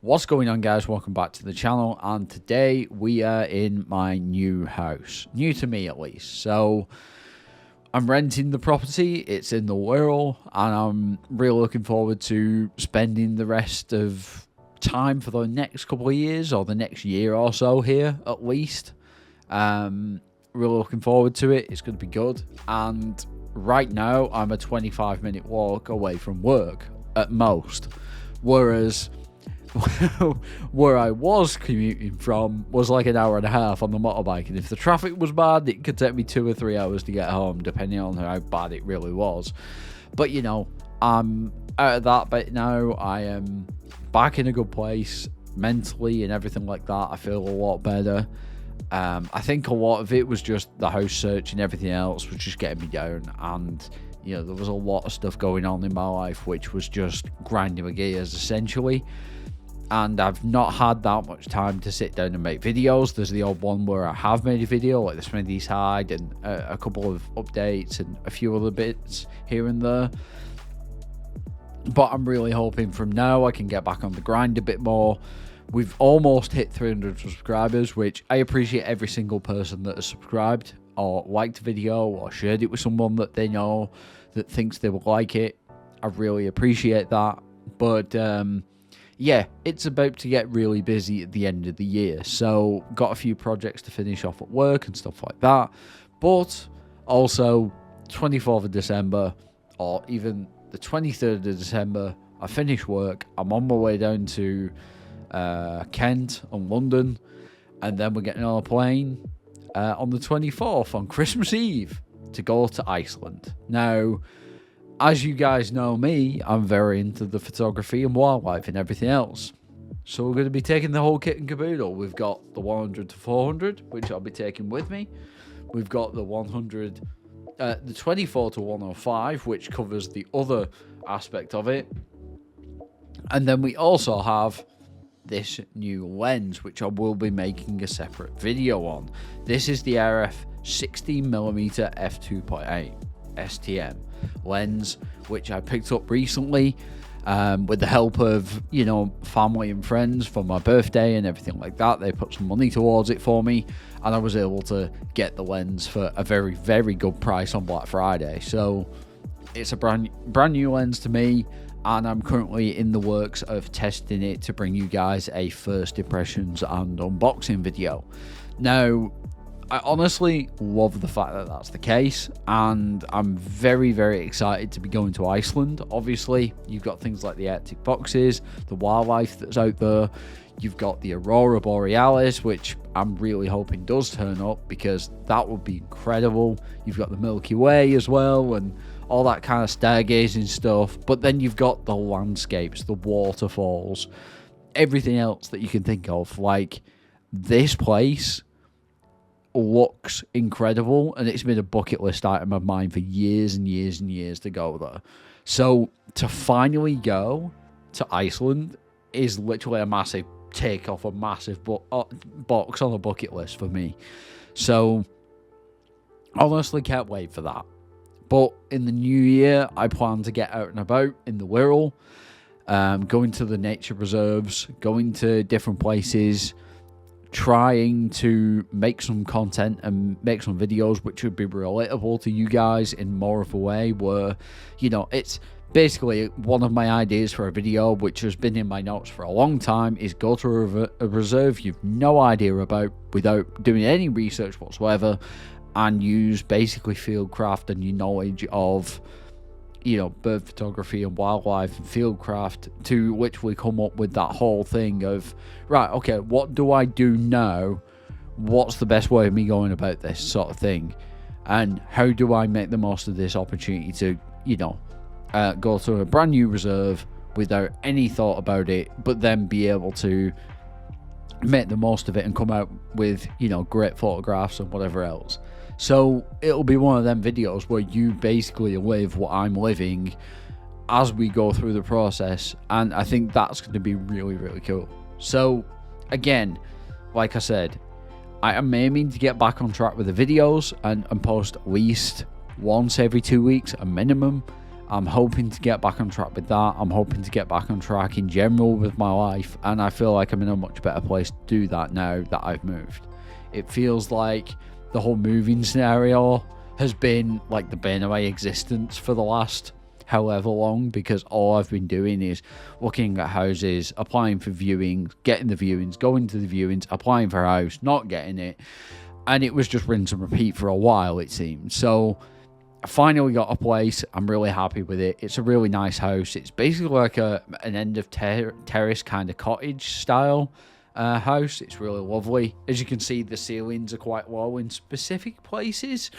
What's going on, guys? Welcome back to the channel, and today we are in my new house. New to me, at least. So I'm renting the property, it's in the Wirral, and I'm really looking forward to spending the rest of time for the next couple of years, or the next year or so here, at least. Really looking forward to it. It's going to be good. And right now, I'm a 25-minute walk away from work, at most. Whereas where I was commuting from was like an hour and a half on the motorbike, and if the traffic was bad, it could take me 2 or 3 hours to get home, depending on how bad it really was. But you know, I'm out of that bit now. I am back in a good place mentally and everything like that. I feel a lot better. I think a lot of it was just the house search and everything else was just getting me down, and you know, there was a lot of stuff going on in my life which was just grinding my gears essentially. And I've not had that much time to sit down and make videos. There's the odd one where I have made a video, like the Smithy's Hide and a couple of updates and a few other bits here and there. But I'm really hoping from now I can get back on the grind a bit more. We've almost hit 300 subscribers, which I appreciate every single person that has subscribed or liked the video or shared it with someone that they know that thinks they will like it. I really appreciate that. But yeah, it's about to get really busy at the end of the year. So got a few projects to finish off at work and stuff like that. But also 24th of December or even the 23rd of December, I finish work. I'm on my way down to Kent and London. And then we're getting on a plane on the 24th on Christmas Eve to go to Iceland. Now, as you guys know me, I'm very into the photography and wildlife and everything else. So we're going to be taking the whole kit and caboodle. We've got the 100 to 400, which I'll be taking with me. We've got the 24 to 105, which covers the other aspect of it. And then we also have this new lens, which I will be making a separate video on. This is the RF 16mm f2.8 STM lens, which I picked up recently with the help of, you know, family and friends for my birthday and everything like that. They put some money towards it for me, and I was able to get the lens for a very, very good price on Black Friday. So it's a brand new lens to me, and I'm currently in the works of testing it to bring you guys a first impressions and unboxing video. Now, I honestly love the fact that that's the case, and I'm very, very excited to be going to Iceland. Obviously, you've got things like the Arctic foxes, the wildlife that's out there. You've got the Aurora Borealis, which I'm really hoping does turn up, because that would be incredible. You've got the Milky Way as well, and all that kind of stargazing stuff. But then you've got the landscapes, the waterfalls, everything else that you can think of. Like, this place looks incredible, and it's been a bucket list item of mine for years and years and years to go there. So to finally go to Iceland is literally a massive take off a massive box on a bucket list for me. So honestly, can't wait for that. But in the new year, I plan to get out and about in the Wirral, going to the nature reserves, going to different places, trying to make some content and make some videos which would be relatable to you guys in more of a way where, you know, it's basically one of my ideas for a video, which has been in my notes for a long time, is go to a reserve you've no idea about without doing any research whatsoever, and use basically fieldcraft and your knowledge of, you know, bird photography and wildlife and fieldcraft to literally come up with that whole thing of, right, okay, what do I do now? What's the best way of me going about this sort of thing? And how do I make the most of this opportunity to, you know, go to a brand new reserve without any thought about it, but then be able to make the most of it and come out with, you know, great photographs and whatever else. So it'll be one of them videos where you basically live what I'm living as we go through the process, and I think that's going to be really, really cool. So again, like I said, I am aiming to get back on track with the videos and post at least once every 2 weeks, a minimum. I'm hoping to get back on track with that. I'm hoping to get back on track in general with my life, and I feel like I'm in a much better place to do that now that I've moved. It feels like the whole moving scenario has been like the bane of my existence for the last however long, because all I've been doing is looking at houses, applying for viewings, getting the viewings, going to the viewings, applying for a house, not getting it, and it was just rinse and repeat for a while, it seemed. So I finally got a place. I'm really happy with it. It's a really nice house. It's basically like an end of terrace kind of cottage style house. It's really lovely. As you can see, the ceilings are quite low in specific places,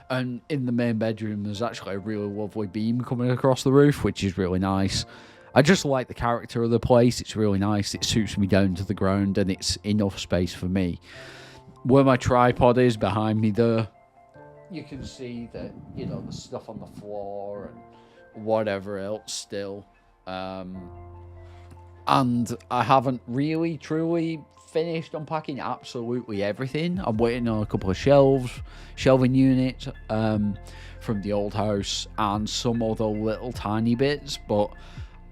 and in the main bedroom there's actually a really lovely beam coming across the roof, which is really nice. I just like the character of the place. It's really nice. It suits me down to the ground, and it's enough space for me. Where my tripod is behind me there, you can see that, you know, the stuff on the floor and whatever else still. And I haven't really truly finished unpacking absolutely everything. I'm waiting on a couple of shelving units from the old house, and some other little tiny bits, but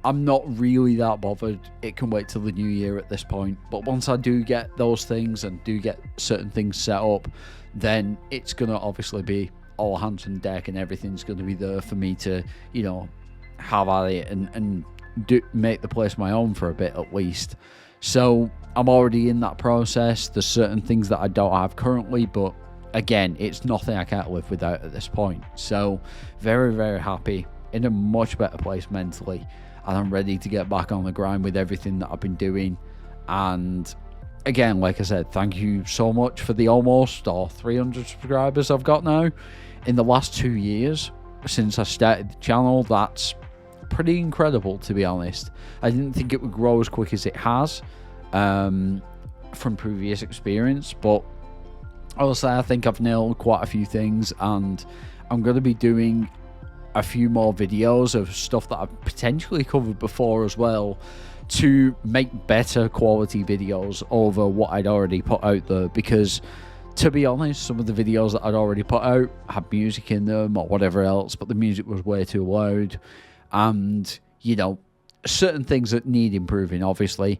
I'm not really that bothered. It can wait till the new year at this point. But once I do get those things and do get certain things set up, then it's going to obviously be all hands on deck, and everything's going to be there for me to, you know, have at it and make the place my own for a bit at least. So I'm already in that process. There's certain things that I don't have currently, but again, it's nothing I can't live without at this point. So very, very happy, in a much better place mentally, and I'm ready to get back on the grind with everything that I've been doing. And again, like I said, thank you so much for the almost 300 subscribers I've got now in the last 2 years since I started the channel. That's pretty incredible, to be honest. I didn't think it would grow as quick as it has from previous experience, but honestly, I think I've nailed quite a few things, and I'm going to be doing a few more videos of stuff that I've potentially covered before as well, to make better quality videos over what I'd already put out there. Because to be honest, some of the videos that I'd already put out had music in them or whatever else, but the music was way too loud, and, you know, certain things that need improving, obviously.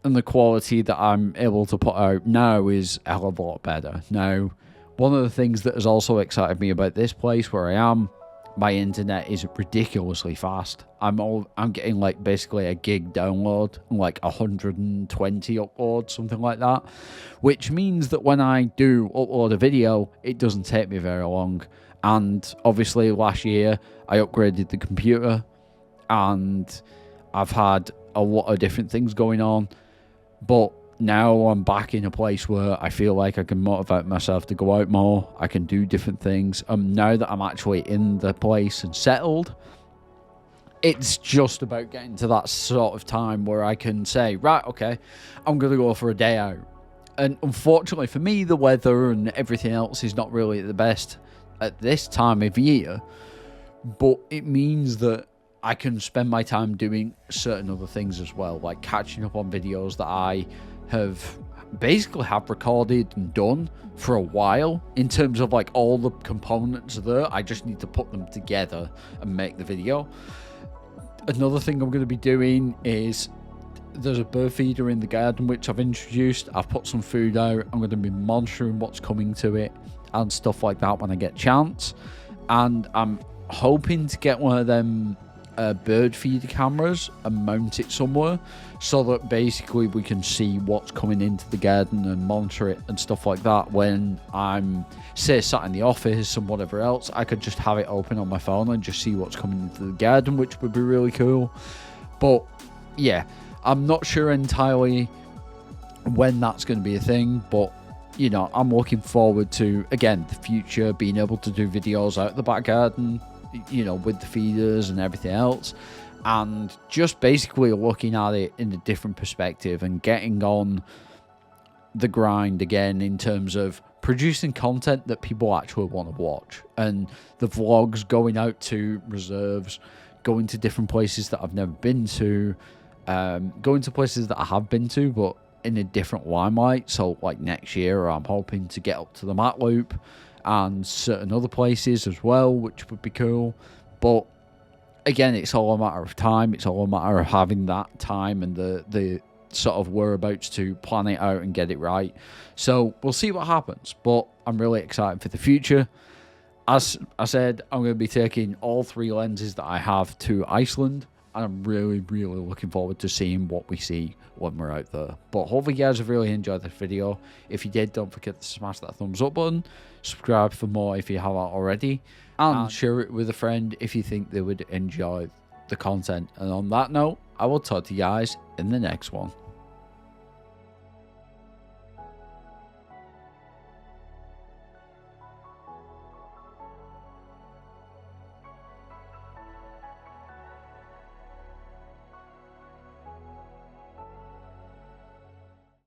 And the quality that I'm able to put out now is a hell of a lot better. Now, one of the things that has also excited me about this place where I am, my internet is ridiculously fast. I'm getting like basically a gig download, like 120 uploads, something like that, which means that when I do upload a video, it doesn't take me very long. And obviously last year I upgraded the computer, and I've had a lot of different things going on, but now I'm back in a place where I feel like I can motivate myself to go out more. I can do different things. Now that I'm actually in the place and settled, it's just about getting to that sort of time where I can say, right, okay, I'm going to go for a day out. And unfortunately for me, the weather and everything else is not really the best at this time of year, but it means that I can spend my time doing certain other things as well, like catching up on videos that I have recorded and done for a while. In terms of like all the components there, I just need to put them together and make the video. Another thing I'm going to be doing is, there's a bird feeder in the garden which I've introduced. I've put some food out. I'm going to be monitoring what's coming to it and stuff like that when I get a chance. And I'm hoping to get one of them bird feeder cameras and mount it somewhere, so that basically we can see what's coming into the garden and monitor it and stuff like that. When I'm, say, sat in the office and whatever else, I could just have it open on my phone and just see what's coming into the garden, which would be really cool. But yeah, I'm not sure entirely when that's going to be a thing, but you know, I'm looking forward to, again, the future, being able to do videos out the back garden, you know, with the feeders and everything else, and just basically looking at it in a different perspective and getting on the grind again in terms of producing content that people actually want to watch. And the vlogs, going out to reserves, going to different places that I've never been to, going to places that I have been to but in a different limelight. So like next year I'm hoping to get up to the Mat Loop and certain other places as well, which would be cool. But again, it's all a matter of time. It's all a matter of having that time and the sort of whereabouts to plan it out and get it right. So we'll see what happens, but I'm really excited for the future. As I said, I'm going to be taking all 3 lenses that I have to Iceland, and I'm really, really looking forward to seeing what we see when we're out there. But hopefully you guys have really enjoyed this video. If you did, don't forget to smash that thumbs up button, subscribe for more if you haven't already, and share it with a friend if you think they would enjoy the content. And on that note, I will talk to you guys in the next one.